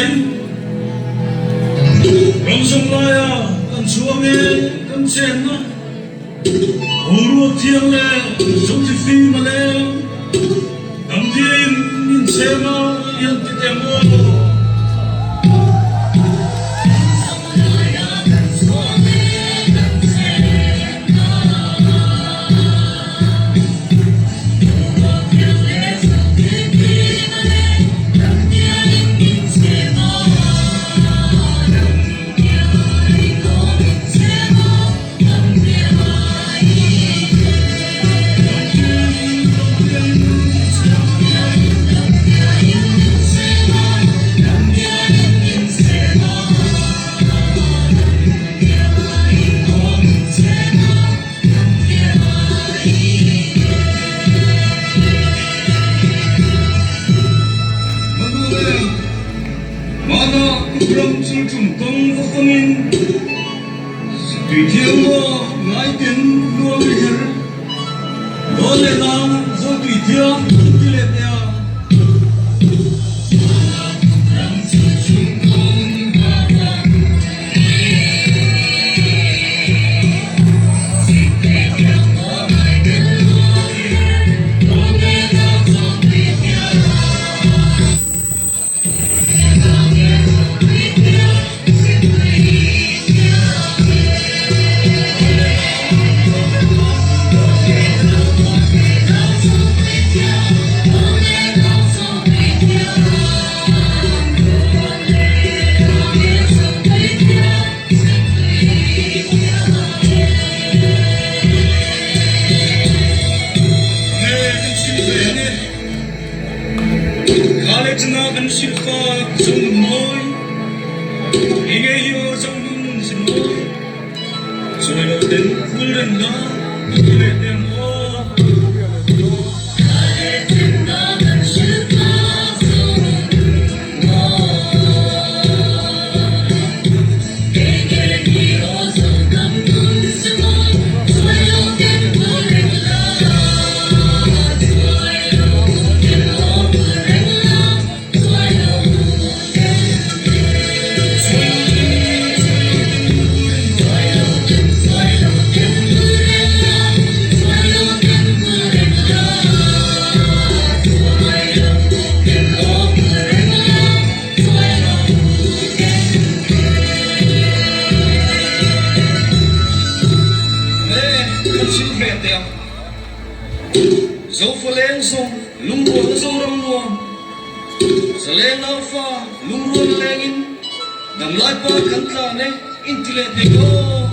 lain Rong song laya kan suame kan sena Uru tiang le Soti fi male Nam din min sema Yang titemo Rong sung chung tông vô phong in Tùy thiên vô ngãi tiến luôn hiền Đó lệ lang vô tùy thiên Tùy lệ theo Kan silfa sung moi Inge yo trong lung sin moi Rồi lo den kulen la Kule den mo Dấu phơ lên sông lung ruột dấu rong luồng sa lên alpha lung ruột lên in đầm lại pa khăn ta ne in tile te go